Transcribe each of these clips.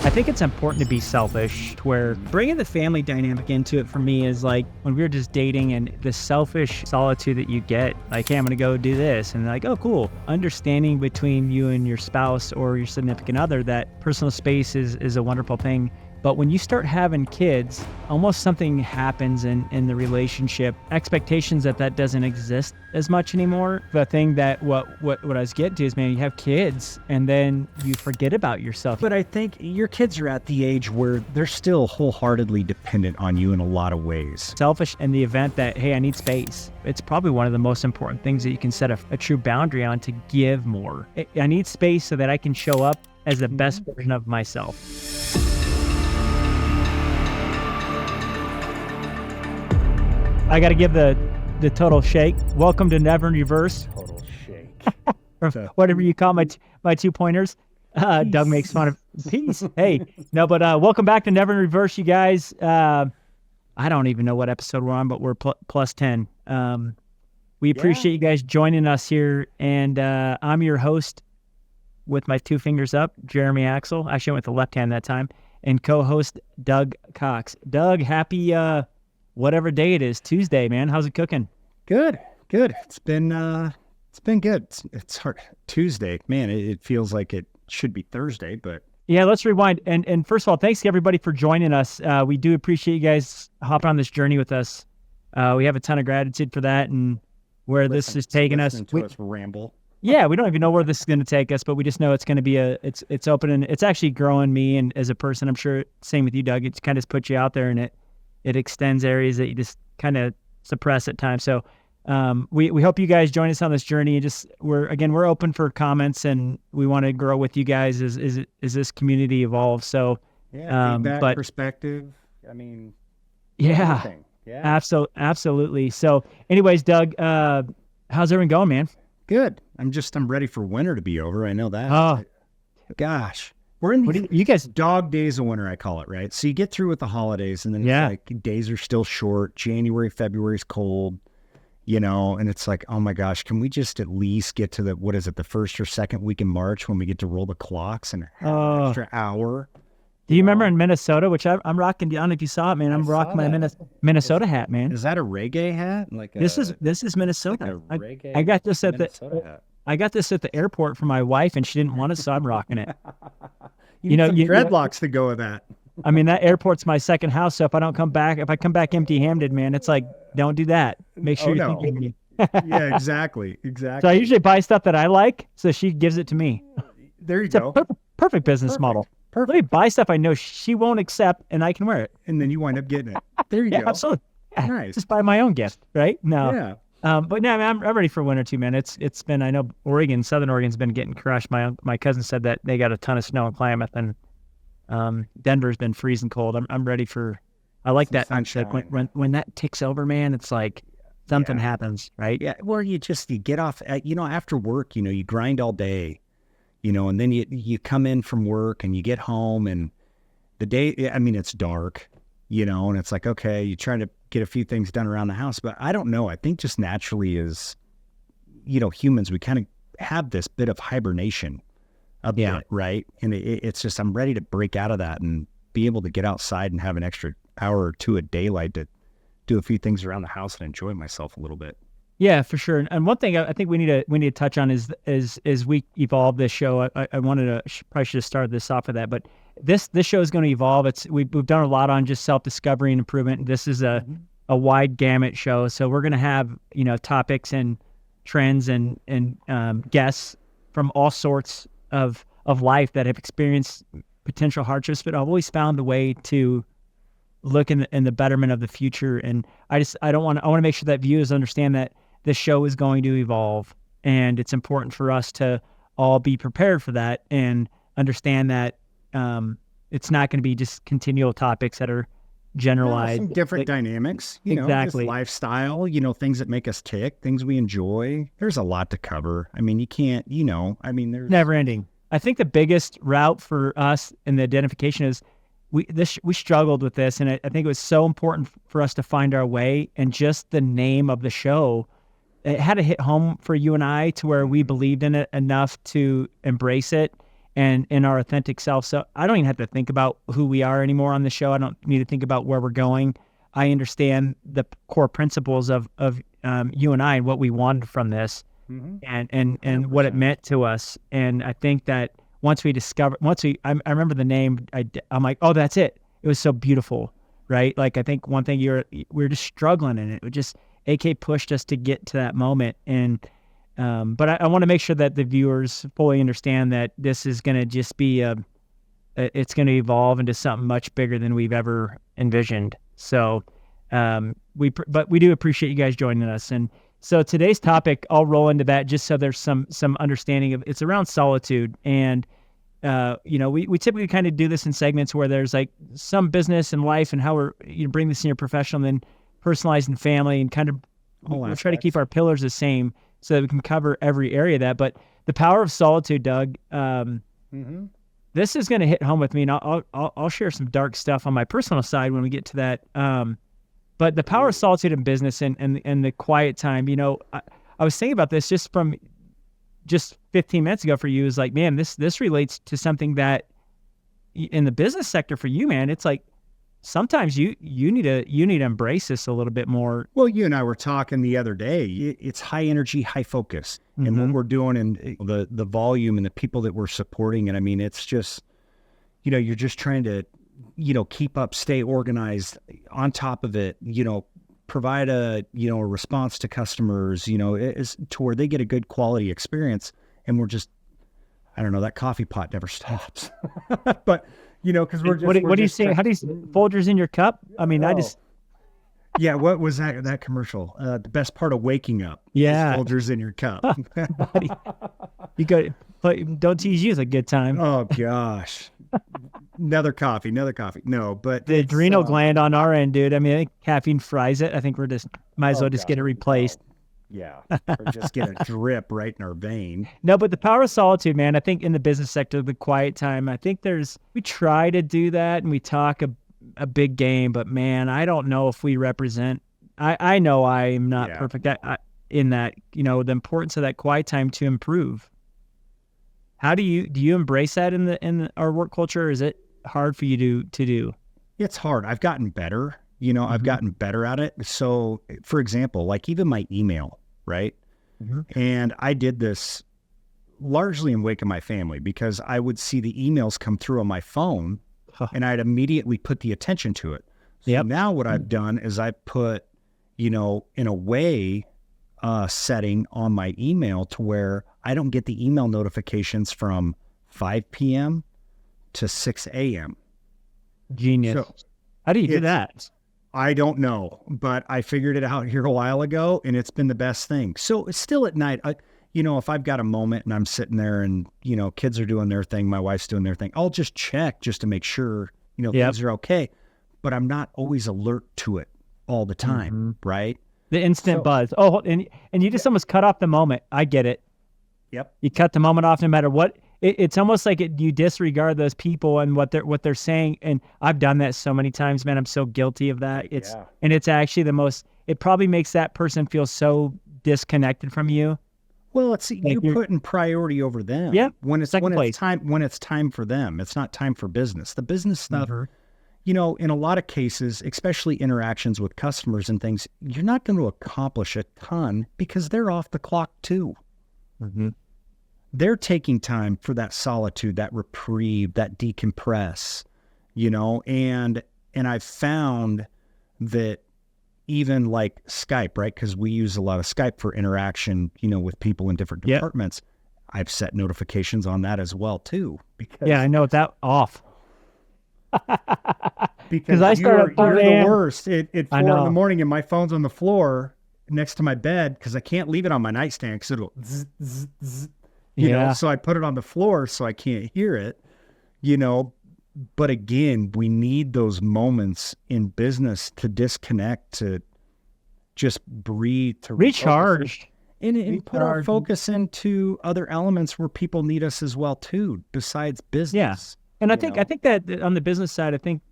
I think it's important to be selfish, where bringing the family dynamic into it for me is like when we were just dating and the selfish solitude that you get, like, hey, I'm going to go do this. And like, oh, cool. Understanding between you and your spouse or your significant other that personal space is a wonderful thing. But when you start having kids, almost something happens in the relationship. Expectations that doesn't exist as much anymore. The thing that what I was getting to is, man, you have kids and then you forget about yourself. But I think your kids are at the age where they're still wholeheartedly dependent on you in a lot of ways. Selfish in the event that, hey, I need space. It's probably one of the most important things that you can set a true boundary on, to give more. I need space so that I can show up as the best version of myself. I got to give the total shake. Welcome to Never in Reverse. Total shake. Or whatever you call my 2 pointers. Doug makes fun of peace. Hey, no, but welcome back to Never in Reverse, you guys. I don't even know what episode we're on, but we're plus 10. We appreciate you guys joining us here. And I'm your host with my 2 fingers up, Jeremy Axel. Actually, I went with the left hand that time. And co-host Doug Cox. Doug, happy... whatever day it is, Tuesday, man. How's it cooking? Good. It's been good. It's hard. Tuesday, man. It feels like it should be Thursday, but yeah. Let's rewind. And first of all, thanks to everybody for joining us. We do appreciate you guys hopping on this journey with us. We have a ton of gratitude for that, and where this is taking us. Us ramble. Yeah, we don't even know where this is going to take us, but we just know it's going to be it's open, and it's actually growing me and as a person. I'm sure same with you, Doug. It kind of puts you out there, and it extends areas that you just kind of suppress at times. So we hope you guys join us on this journey. We're open for comments, and we want to grow with you guys as this community evolves. So feedback, perspective. I mean, everything. Yeah, absolutely. So, anyways, Doug, how's everyone going, man? Good. I'm ready for winter to be over. I know that. Oh, gosh. We're in you guys dog days of winter, I call it, right? So you get through with the holidays, and then it's like days are still short. January, February's cold, and it's like, oh my gosh, can we just at least get to the first or second week in March when we get to roll the clocks and have an extra hour? Do you remember in Minnesota, which I'm rocking? I don't know if you saw it, man. I'm rocking my Minnesota hat, man. Is that a reggae hat? This is Minnesota. Like a reggae I got this at Minnesota hat. I got this at the airport for my wife, and she didn't want it, so I'm rocking it. You know, dreadlocks to go with that. I mean, that airport's my second house, so if I come back empty-handed, man, it's like, don't do that. Make sure you're thinking of me. Yeah, exactly. So I usually buy stuff that I like, so she gives it to me. There you go. Perfect business model. Perfect. Let me buy stuff I know she won't accept, and I can wear it. And then you wind up getting it. There you go. Absolutely. Yeah, nice. Just buy my own gift, right? No. Yeah. But no, I'm ready for winter too, man. It's been, I know Southern Oregon's been getting crushed. My cousin said that they got a ton of snow in Klamath, and Denver's been freezing cold. I'm ready for. I like that. When that ticks over, man, it's like something happens, right? Yeah. Well, you get off. After work, you grind all day, and then you come in from work and you get home, and the day. I mean, it's dark, and it's like, okay, you try to get a few things done around the house, but I don't know. I think just naturally as, humans, we kind of have this bit of hibernation up there, right? And it's just, I'm ready to break out of that and be able to get outside and have an extra hour or two of daylight to do a few things around the house and enjoy myself a little bit. Yeah, for sure. And one thing I think we need to touch on is as we evolve this show. I wanted to probably should have started this off with that, but this show is going to evolve. We've done a lot on just self-discovery and improvement. This is a wide gamut show, so we're going to have topics and trends and guests from all sorts of life that have experienced potential hardships, but I've always found a way to look in the betterment of the future. And I want to make sure that viewers understand that this show is going to evolve, and it's important for us to all be prepared for that and understand that it's not going to be just continual topics that are generalized. Some different dynamics, exactly. Lifestyle, things that make us tick, things we enjoy. There's a lot to cover. I mean, you can't, there's never ending. I think the biggest route for us in the identification is we struggled with this, and I think it was so important for us to find our way. And just the name of the show, it had to hit home for you and I to where we believed in it enough to embrace it. and in our authentic self. So I don't even have to think about who we are anymore on the show. I don't need to think about where we're going. I understand the core principles of you and I and what we wanted from this, and what it meant to us. And I think that I remember the name, I'm like, oh, that's it. It was so beautiful, right? Like, I think one thing we were just struggling in it. It just, AK pushed us to get to that moment. And, but I want to make sure that the viewers fully understand that this is going to just be it's going to evolve into something much bigger than we've ever envisioned. So, but we do appreciate you guys joining us. And so today's topic, I'll roll into that just so there's some understanding of, it's around solitude. And, we typically kind of do this in segments where there's like some business and life and how bring this in your professional and then personalized and family, and kind of we'll try to keep our pillars the same so that we can cover every area of that. But the power of solitude, Doug, this is going to hit home with me, and I'll share some dark stuff on my personal side when we get to that. But the power of solitude in business and the quiet time, I was thinking about this just 15 minutes ago for you, is like, man, this relates to something that in the business sector for you, man, it's like sometimes you need to embrace this a little bit more. Well, you and I were talking the other day. It's high energy, high focus, and what we're doing and the volume and the people that we're supporting. And I mean, it's just, you're just trying to, keep up, stay organized, on top of it, provide a response to customers, is to where they get a good quality experience. And we're just, I don't know, that coffee pot never stops. But, because we're just, what do you say? How do you Folgers in your cup? I mean, yeah. What was that commercial? The best part of waking up. Yeah. Is Folgers in your cup. Buddy, but don't tease you. It's a good time. Oh gosh. Another coffee. No, but the adrenal gland on our end, dude. I mean, I think caffeine fries it. I think we're just might as well just get it replaced. Yeah, or just get a drip right in our vein. No, but the power of solitude, man. I think in the business sector, the quiet time. I think we try to do that and we talk a big game, but man, I don't know if we represent. I know I'm not perfect in that. The importance of that quiet time to improve. How do you embrace that in our work culture? Or is it hard for you to do? It's hard. I've gotten better. I've gotten better at it. So, for example, like even my email, right? And I did this largely in wake of my family because I would see the emails come through on my phone and I'd immediately put the attention to it. So now what I've done is I put, in a way, setting on my email to where I don't get the email notifications from 5 p.m. to 6 a.m. Genius. So how do you do that? I don't know, but I figured it out here a while ago, and it's been the best thing. So it's still at night, if I've got a moment and I'm sitting there and, kids are doing their thing, my wife's doing their thing, I'll just check just to make sure, things are okay. But I'm not always alert to it all the time, right? The instant buzz. Oh, and you just almost cut off the moment. I get it. Yep. You cut the moment off no matter what. It's almost like you disregard those people and what they're saying. And I've done that so many times, man. I'm so guilty of that. And it's actually it probably makes that person feel so disconnected from you. Well, you're putting priority over them. Yeah. When it's time for them, it's not time for business. The business stuff, in a lot of cases, especially interactions with customers and things, you're not going to accomplish a ton because they're off the clock too. They're taking time for that solitude, that reprieve, that decompress, and I've found that even like Skype, right? Because we use a lot of Skype for interaction, with people in different departments. I've set notifications on that as well too. Because I know that off. Because you're the worst. At 4 in the morning and my phone's on the floor next to my bed because I can't leave it on my nightstand because it'll zzz, zzz, zzz. So I put it on the floor so I can't hear it, but again, we need those moments in business to disconnect, to just breathe, to recharge and put our focus into other elements where people need us as well too, besides business. Yeah. And I think that on the business side, I think,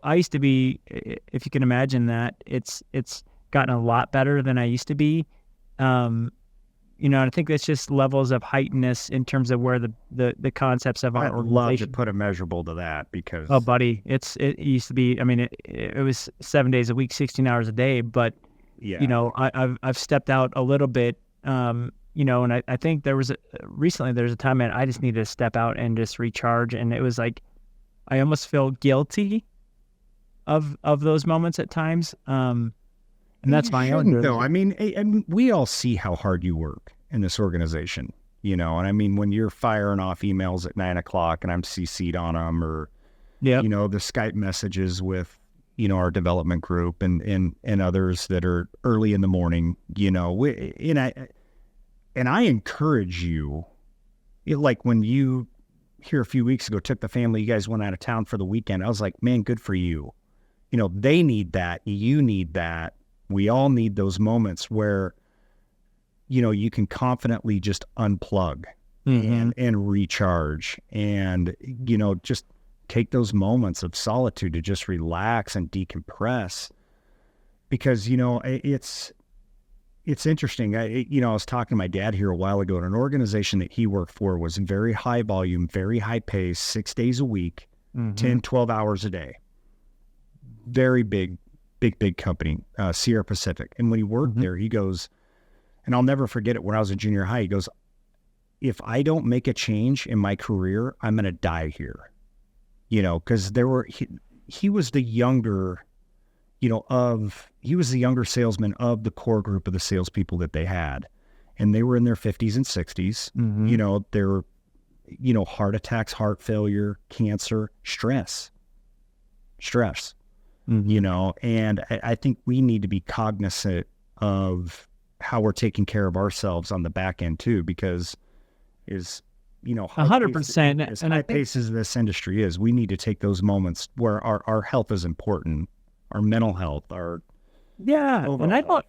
I used to be, if you can imagine that, it's gotten a lot better than I used to be. and I think that's just levels of heightenedness in terms of where the concepts of our I'd love to organization. put a measurable to that because Oh, buddy, it used to be. I mean, it was 7 days a week, 16 hours a day. But yeah, I've stepped out a little bit. And I think there's a time that I just needed to step out and just recharge, and it was like I almost feel guilty of those moments at times. And that's my own shouldn't, though. I mean, we all see how hard you work in this organization, and I mean, when you're firing off emails at 9 o'clock and I'm CC'd on them, or Yeah. the Skype messages with our development group and others that are early in the morning, and I encourage you, like when you here a few weeks ago took the family, you guys went out of town for the weekend. I was like, man, good for you. They need that. You need that. We all need those moments where, you can confidently just unplug and recharge and, just take those moments of solitude to just relax and decompress. Because, it's interesting. I was talking to my dad here a while ago, and an organization that he worked for was very high volume, very high pace, 6 days a week, 10, 12 hours a day. Very big company, Sierra Pacific. And when he worked there, he goes, and I'll never forget it, when I was in junior high, he goes, if I don't make a change in my career, I'm going to die here. Because he was the younger, he was the younger salesman of the core group of the salespeople that they had. And they were in their 50s and 60s. They're, heart attacks, heart failure, cancer, stress. And I think we need to be cognizant of how we're taking care of ourselves on the back end too, because 100%. As high pace as this industry is, we need to take those moments where our health is important, our mental health, our overall and health.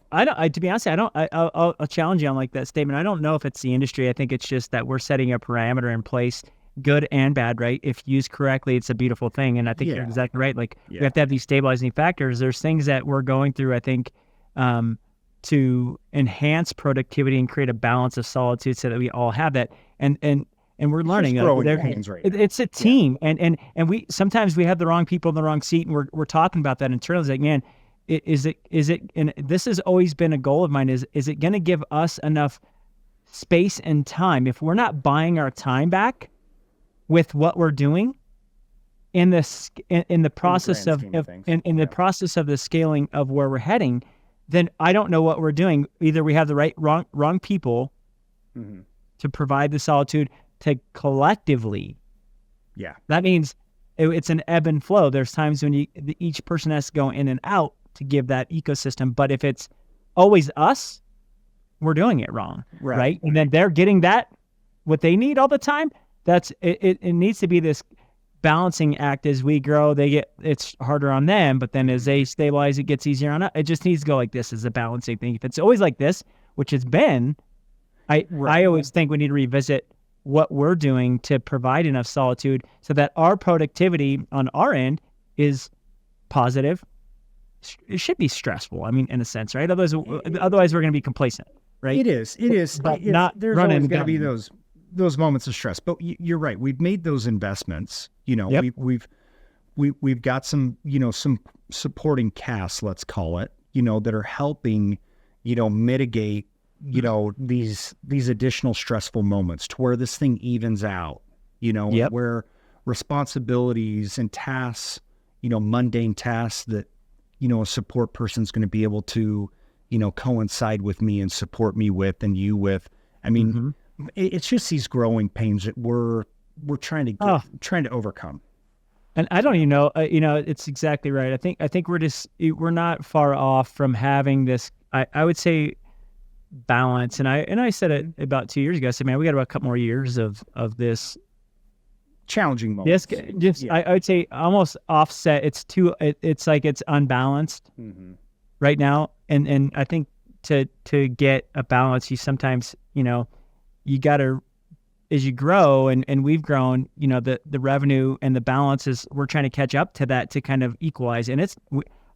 to be honest, I'll challenge you on like that statement. I don't know if it's the industry. I think it's just that we're setting a parameter in place, good and bad, right? If used correctly, it's a beautiful thing. And I think you're exactly right. Like we have to have these stabilizing factors. There's things that we're going through, I think, to enhance productivity and create a balance of solitude so that we all have that. And we're learning. It's a team. And we sometimes we have the wrong people in the wrong seat, and we're talking about that internally. It's like, man, is it and this has always been a goal of mine, is it going to give us enough space and time? If we're not buying our time back with what we're doing in the process the process of the scaling of where we're heading, then I don't know what we're doing. Either we have the wrong people to provide the solitude to collectively. Yeah. That means it's an ebb and flow. There's times when each person has to go in and out to give that ecosystem. But if it's always us, we're doing it wrong. Right. And then they're getting what they need all the time. It needs to be this balancing act. As we grow, it's harder on them, but then as they stabilize, it gets easier on us. It just needs to go like this as a balancing thing. If it's always like this, which it's been, I always think we need to revisit what we're doing to provide enough solitude so that our productivity on our end is positive. It should be stressful. I mean, in a sense, right? Otherwise we're going to be complacent, right? It is. But not there's running always going to be those moments of stress. But you're right. We've made those investments. We've got some some supporting casts, let's call it, that are helping mitigate these additional stressful moments to where this thing evens out. Where responsibilities and tasks, mundane tasks that a support person's going to be able to coincide with me and support me with and you with. I mean, it's just these growing pains that we're trying to overcome. And I don't even know, it's exactly right. I think we're not far off from having this, I would say, balance. And I said it about 2 years ago. I said, man, we got about a couple more years of this challenging moments. I would say almost offset. It's like it's unbalanced right now. And I think to get a balance, you sometimes, you got to, as you grow and we've grown, the revenue and the balances, we're trying to catch up to that to kind of equalize. And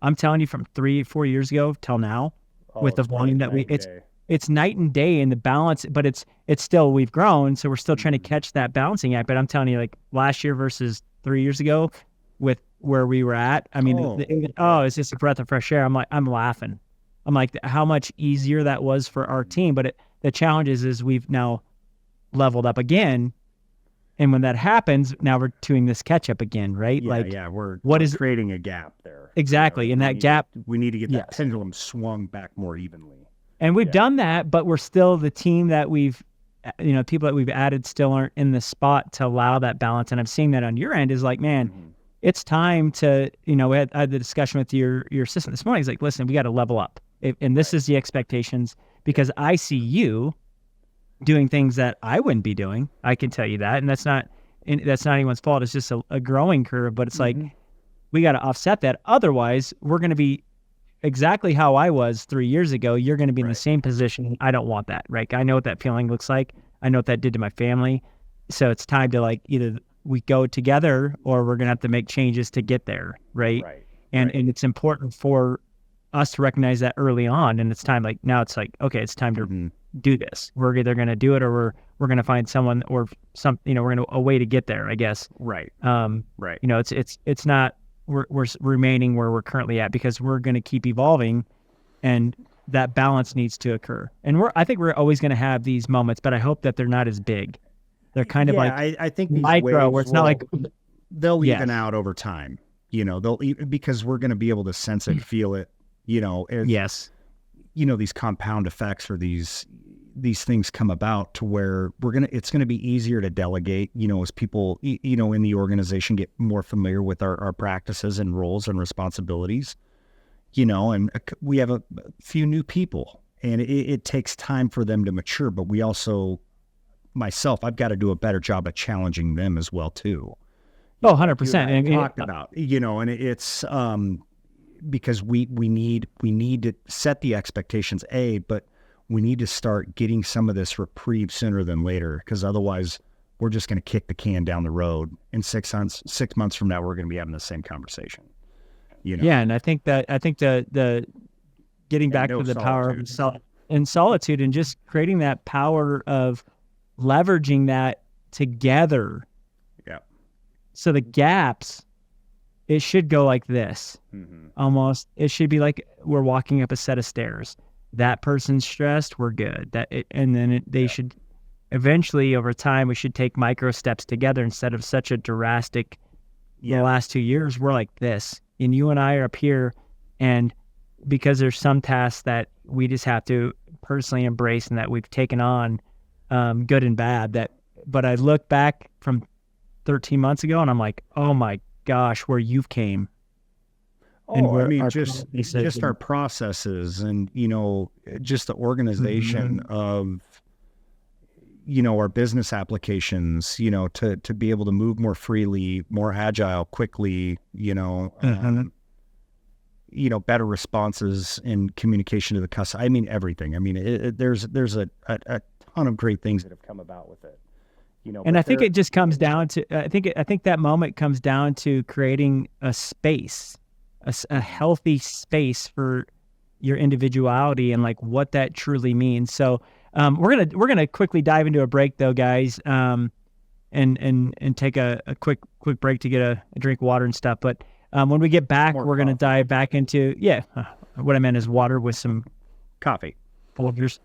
I'm telling you, from 3-4 years ago till now, with the volume that it's night and day in the balance, but it's still, we've grown. So we're still trying to catch that balancing act. But I'm telling you, like last year versus 3 years ago with where we were at, I mean, it's just a breath of fresh air. I'm laughing. I'm like, how much easier that was for our team. But the challenge is we've now leveled up again. And when that happens, now we're doing this catch up again, right? We're is creating a gap there. Exactly. And that gap, we need to get that pendulum swung back more evenly. And we've done that, but we're still the team that people that we've added still aren't in the spot to allow that balance. And I'm seeing that on your end is like, man, it's time to, we had the discussion with your assistant this morning. He's like, listen, we got to level up. And this is the expectations, because I see you doing things that I wouldn't be doing. I can tell you that. And that's not anyone's fault. It's just a growing curve, but it's like, we got to offset that. Otherwise we're going to be exactly how I was 3 years ago. You're going to be in the same position. I don't want that. Right. I know what that feeling looks like. I know what that did to my family. So it's time to like, either we go together or we're going to have to make changes to get there. Right. And it's important for us to recognize that early on. And it's time, like now it's like, okay, it's time to do this. We're either going to do it or we're going to find someone or some, we're going to a way to get there, I guess. Right. It's not, we're remaining where we're currently at, because we're going to keep evolving, and that balance needs to occur. And I think we're always going to have these moments, but I hope that they're not as big. They're kind of like, I think these micro, where it's not like they'll even out over time, because we're going to be able to sense it, feel it, these compound effects or these things come about to where it's going to be easier to delegate, as people, in the organization get more familiar with our practices and roles and responsibilities, and we have a few new people, and it takes time for them to mature, but we also, I've got to do a better job of challenging them as well too. Oh, 100%. And talked about, and it's, because we need to set the expectations, but we need to start getting some of this reprieve sooner than later, because otherwise we're just going to kick the can down the road. In 6 months from now, we're going to be having the same conversation. Yeah, and I think the getting back to the power of solitude and just creating that power of leveraging that together. Yeah. So the gaps, it should go like this. Almost, it should be like we're walking up a set of stairs. That person's stressed, we're good. They should eventually, over time, we should take micro steps together instead of such a drastic. The last 2 years, we're like this, and you and I are up here, and because there's some tasks that we just have to personally embrace and that we've taken on, good and bad. But I look back from 13 months ago, and I'm like, oh my gosh, where you've came. Just our processes and, just the organization of, our business applications, to be able to move more freely, more agile, quickly, better responses and communication to the customer. I mean, everything. I mean, there's a ton of great things that have come about with it. And I think it just comes down to, I think that moment comes down to creating a space, a healthy space for your individuality and like what that truly means. So we're gonna quickly dive into a break though, guys, and take a quick break to get a drink of water and stuff. But when we get back, we're gonna dive back into what I meant is water with some coffee, Folgers.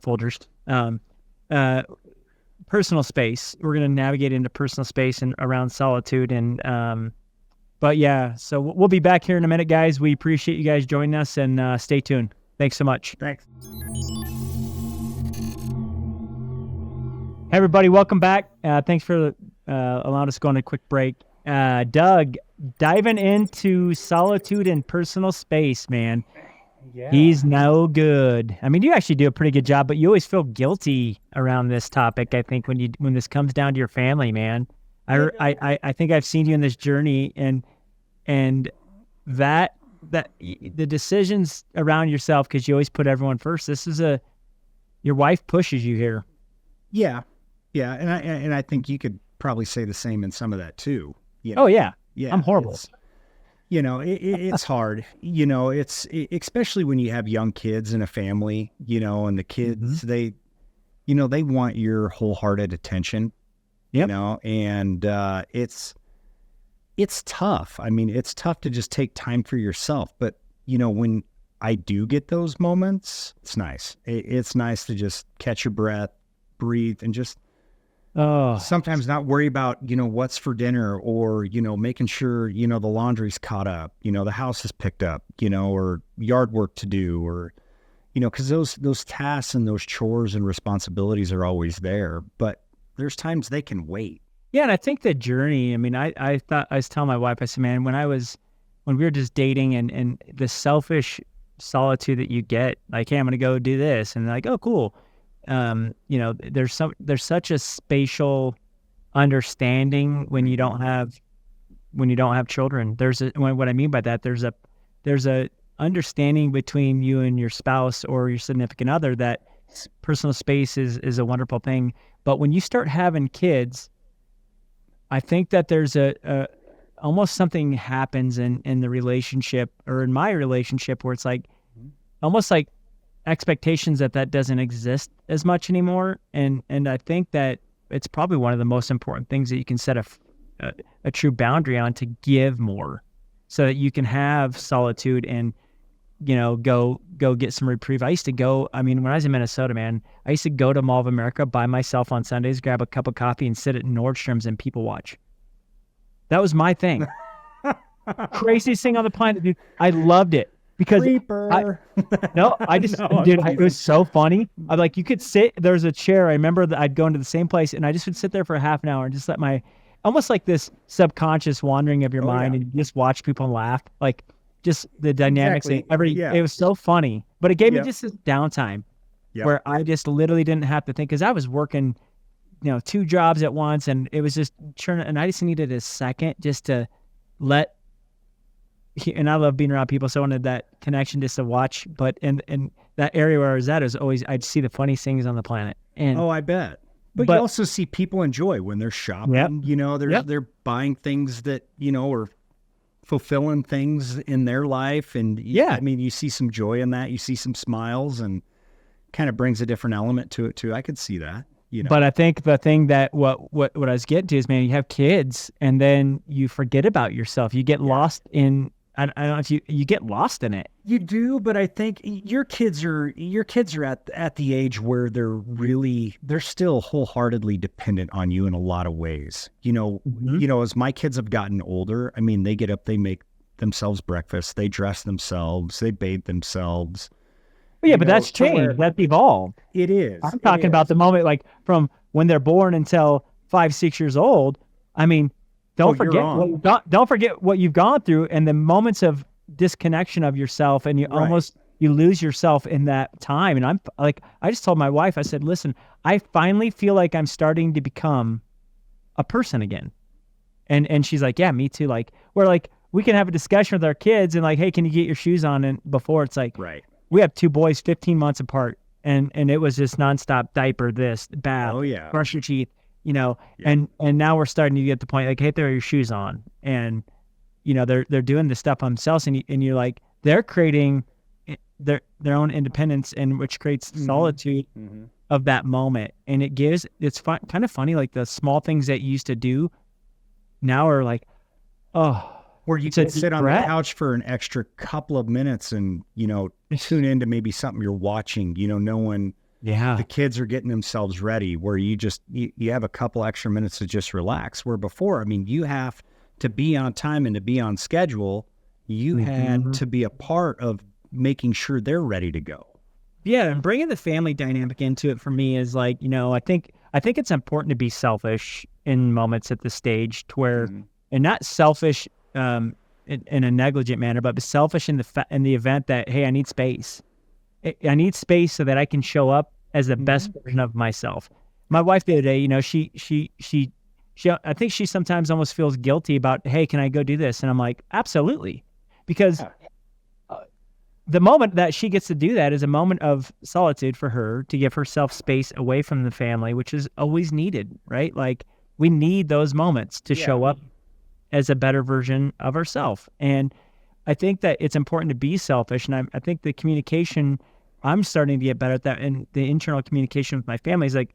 Personal space. We're gonna navigate into personal space and around solitude and. But yeah, so we'll be back here in a minute, guys. We appreciate you guys joining us, and stay tuned. Thanks so much. Thanks. Hey, everybody, welcome back. Thanks for allowing us to go on a quick break. Doug, diving into solitude and personal space, man. Yeah. He's no good. I mean, you actually do a pretty good job, but you always feel guilty around this topic, I think, when this comes down to your family, man. I think I've seen you in this journey, and that the decisions around yourself, because you always put everyone first. Your wife pushes you here. Yeah, and I think you could probably say the same in some of that too. Oh yeah. I'm horrible. It's hard. Especially when you have young kids in a family, and the kids, they want your wholehearted attention, Yep. and it's tough. I mean, it's tough to just take time for yourself. But, when I do get those moments, it's nice. It's nice to just catch your breath, breathe, and just sometimes not worry about, what's for dinner or, making sure, the laundry's caught up, the house is picked up, or yard work to do, or, because those tasks and those chores and responsibilities are always there. But there's times they can wait. Yeah, and I think the journey, I mean, I thought, I was telling my wife, I said, man, when we were just dating and the selfish solitude that you get, like, hey, I'm going to go do this. And like, oh, cool. There's such a spatial understanding when you don't have children. What I mean by that, there's a understanding between you and your spouse or your significant other that personal space is a wonderful thing. But when you start having kids, I think that there's almost something happens in the relationship or in my relationship where it's like almost like expectations that doesn't exist as much anymore. And I think that it's probably one of the most important things that you can set a true boundary on, to give more so that you can have solitude and, go get some reprieve. When I was in Minnesota, man, I used to go to Mall of America by myself on Sundays, grab a cup of coffee and sit at Nordstrom's and people watch. That was my thing. Craziest thing on the planet, dude. I loved it because it was so funny. I'm like, you could sit, there's a chair. I remember that I'd go into the same place and I just would sit there for a half an hour and just let almost like this subconscious wandering of your mind, and you just watch people laugh. Like, just the dynamics. Exactly. It was so funny, but it gave me just this downtime where I just literally didn't have to think, because I was working, 2 jobs at once, and it was just churning, and I just needed a second just to and I love being around people, so I wanted that connection just to watch. But in that area where I was at is always, I'd see the funniest things on the planet. And I bet. But you also see people enjoy when they're shopping. Yep. They're buying things that, or fulfilling things in their life. And I mean, you see some joy in that. You see some smiles, and kind of brings a different element to it too. I could see that. But I think the thing that what I was getting to is, man, you have kids and then you forget about yourself. You get lost in, I don't know if you get lost in it. You do, but I think your kids are at the age where they're still wholeheartedly dependent on you in a lot of ways. As my kids have gotten older, I mean, they get up, they make themselves breakfast, they dress themselves, they bathe themselves. Yeah, but that's changed. That's evolved. It is. I'm talking about the moment, like from when they're born until 5-6 years old. I mean, don't forget what you've gone through, and the moments of disconnection of yourself, and you lose yourself in that time. And I'm like, I just told my wife, I said, listen, I finally feel like I'm starting to become a person again. And she's like, yeah, me too. Like, we can have a discussion with our kids and like, hey, can you get your shoes on? And before, it's like, we have 2 boys 15 months apart, and it was just nonstop diaper, this, bath, brush your teeth, and now we're starting to get to the point, like, hey, throw your shoes on. And, they're doing this stuff themselves, and you're like, they're creating their own independence, and which creates solitude of that moment. And it's kind of funny, like the small things that you used to do now are like, where you could sit on the couch for an extra couple of minutes and, tune into maybe something you're watching, knowing the kids are getting themselves ready, where you have a couple extra minutes to just relax. Where before, I mean, you have to be on time and to be on schedule. You had to be a part of making sure they're ready to go. Yeah. And bringing the family dynamic into it for me is like, I think it's important to be selfish in moments at this stage to where, and not selfish, in a negligent manner, but selfish in the event that, hey, I need space. I need space so that I can show up as the best version of myself. My wife the other day, she I think she sometimes almost feels guilty about, hey, can I go do this? And I'm like, absolutely. Because the moment that she gets to do that is a moment of solitude for her, to give herself space away from the family, which is always needed, right? Like, we need those moments to show up as a better version of ourselves. And I think that it's important to be selfish. And I think the communication, I'm starting to get better at that. And the internal communication with my family is like,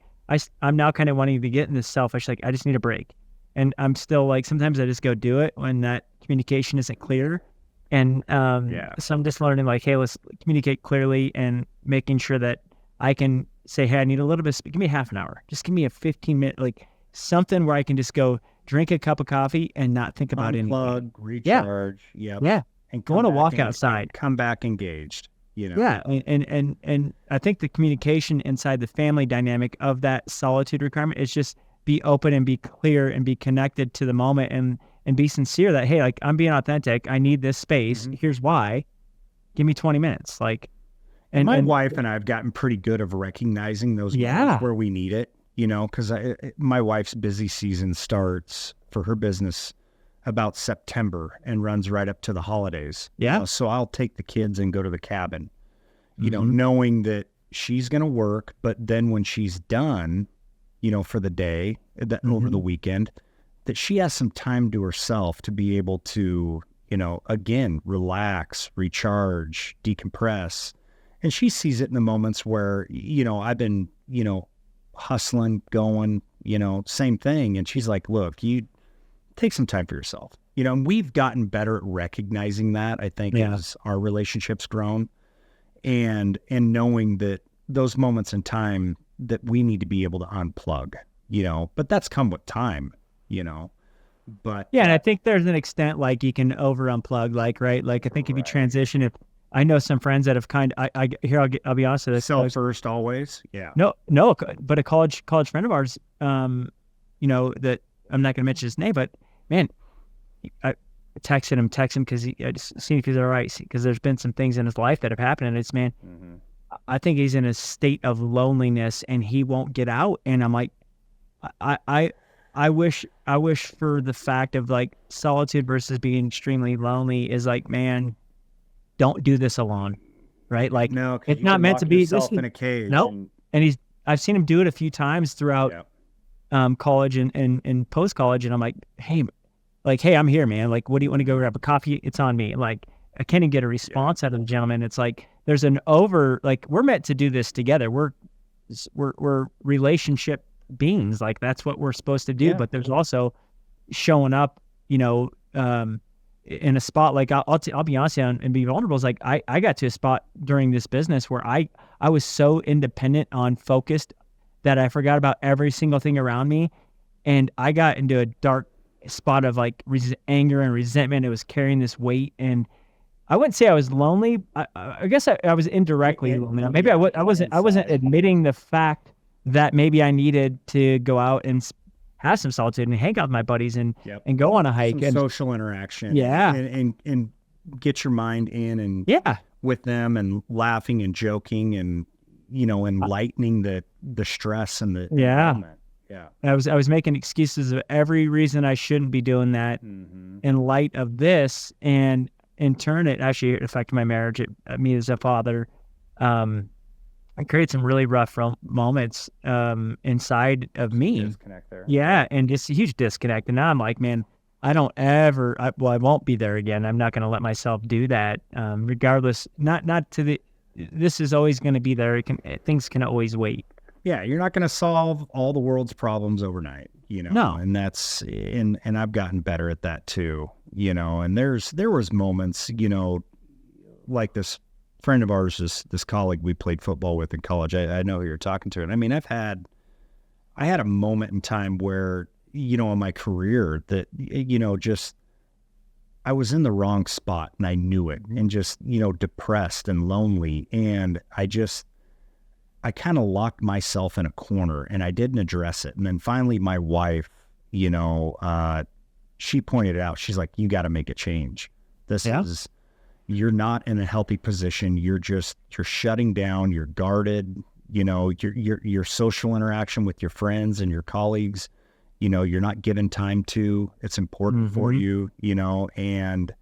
I'm now kind of wanting to get in this selfish, like, I just need a break. And I'm still like, sometimes I just go do it when that communication isn't clear. And so I'm just learning like, hey, let's communicate clearly and making sure that I can say, hey, I need a little bit, give me half an hour. Just give me a 15-minute, like something where I can just go drink a cup of coffee and not think about anything. Unplug, recharge. Yeah. And go on a walk outside. Come back engaged. Yeah. And I think the communication inside the family dynamic of that solitude requirement is just be open and be clear and be connected to the moment and be sincere that, hey, like I'm being authentic. I need this space. Here's why. Give me 20 minutes. Like, and my wife and I have gotten pretty good of recognizing those moments where we need it, because my wife's busy season starts for her business about September and runs right up to the holidays. Yeah. So I'll take the kids and go to the cabin, knowing that she's going to work, but then when she's done, for the day, over the weekend, that she has some time to herself to be able to, again, relax, recharge, decompress. And she sees it in the moments where, I've been, hustling, going, same thing. And she's like, look, you take some time for yourself. And we've gotten better at recognizing that, I think, as our relationship's grown. And knowing that those moments in time that we need to be able to unplug, but that's come with time, but yeah. And I think there's an extent, like you can over unplug, like, right. Like I think if you transition, if I know some friends that have I'll be honest with this. Self first always. Yeah. No, but a college friend of ours, that I'm not going to mention his name, but man, I texted him because I just seen if he's all right. Because there's been some things in his life that have happened, and it's, man, I think he's in a state of loneliness and he won't get out. And I'm like, I wish for the fact of like solitude versus being extremely lonely is like, man, don't do this alone, right? Like, no, it's not meant to be in a cage. Nope. And I've seen him do it a few times throughout college and post college, and I'm like, hey, I'm here, man. Like, what do you want to go grab a coffee? It's on me. Like, I can't even get a response out of the gentleman. It's like there's we're meant to do this together. We're relationship beings. Like that's what we're supposed to do. Yeah. But there's also showing up, in a spot. Like I'll be honest and be vulnerable. It's like I got to a spot during this business where I was so independent on focused that I forgot about every single thing around me, and I got into a dark spot of like anger and resentment. It was carrying this weight, and I wouldn't say I was lonely. I guess I was indirectly lonely. Maybe I wasn't admitting the fact that maybe I needed to go out and have some solitude and hang out with my buddies and go on a hike. Some social interaction. Yeah. And get your mind in and with them and laughing and joking and, and lightening the stress and the environment. Yeah. I was making excuses of every reason I shouldn't be doing that in light of this, and in turn it actually affected my marriage. Me as a father, I created some really rough moments inside of me. Disconnect there. Yeah, and just a huge disconnect. And now I'm like, man, I won't be there again. I'm not going to let myself do that, regardless. This is always going to be there. Things can always wait. Yeah, you're not going to solve all the world's problems overnight, No. And that's and I've gotten better at that too, And there was moments, like this friend of ours, this colleague we played football with in college. I know who you're talking to, and I mean, I had a moment in time where, in my career that, just I was in the wrong spot and I knew it, and just, depressed and lonely, and I kind of locked myself in a corner and I didn't address it. And then finally my wife, she pointed it out. She's like, you got to make a change. You're not in a healthy position. You're shutting down. You're guarded, your social interaction with your friends and your colleagues, you're not given time to. It's important for you, and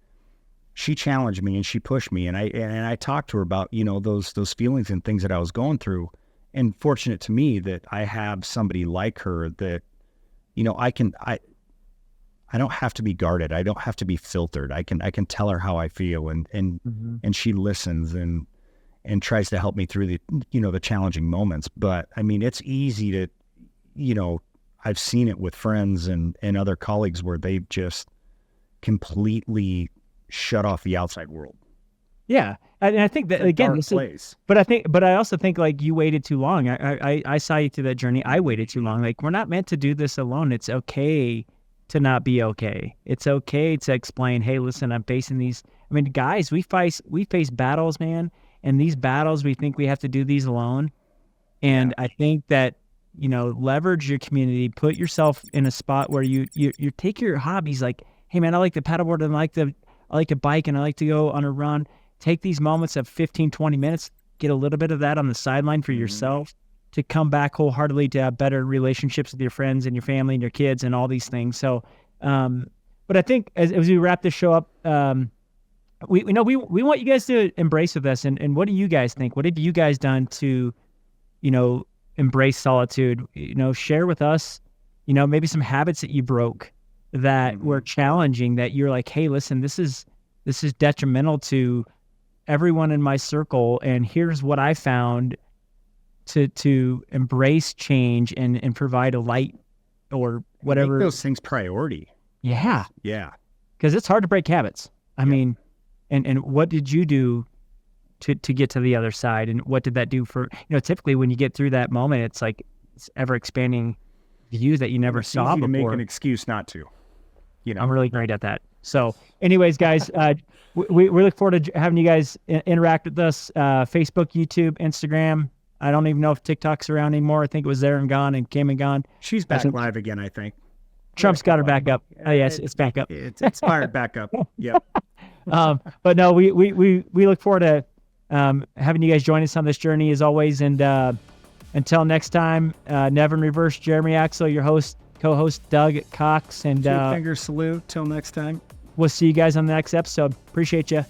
she challenged me and she pushed me, and I talked to her about, those feelings and things that I was going through. And fortunate to me that I have somebody like her that, I I don't have to be guarded. I don't have to be filtered. I can tell her how I feel, and she listens and tries to help me through the, the challenging moments. But I mean, it's easy to, I've seen it with friends and other colleagues where they've just completely shut off the outside world. Yeah. And I think that, again, but I also think like you waited too long. I saw you through that journey. I waited too long. Like, we're not meant to do this alone. It's okay to not be okay. It's okay to explain, hey, listen, I'm facing these. I mean, guys, we face battles, man. And these battles, we think we have to do these alone. And I think that, leverage your community, put yourself in a spot where you take your hobbies, like, hey man, I like to paddleboard and I like to bike and I like to go on a run. Take these moments of 15, 20 minutes, get a little bit of that on the sideline for yourself to come back wholeheartedly to have better relationships with your friends and your family and your kids and all these things. So, but I think as we wrap this show up, we want you guys to embrace with us. And what do you guys think? What have you guys done to, embrace solitude? Share with us, maybe some habits that you broke that were challenging, that you're like, hey, listen, this is detrimental to everyone in my circle. And here's what I found to embrace change and provide a light or whatever. Make those things priority. Yeah. Yeah. Because it's hard to break habits. I mean, and what did you do to get to the other side? And what did that do for, typically when you get through that moment, it's like it's ever expanding views that you never saw before. To make an excuse not to, I'm really great at that. So anyways, guys, we look forward to having you guys interact with us. Facebook, YouTube, Instagram. I don't even know if TikTok's around anymore. I think it was there and gone and came and gone. She's back live again, I think. Trump's got her back up. Oh yes, it's back up. It's fired back up. Yep. But no, we look forward to having you guys join us on this journey as always. And until next time, Nevin Reverse, Jeremy Axel, your co-host Doug Cox, and Two finger salute. Till next time. We'll see you guys on the next episode. Appreciate you.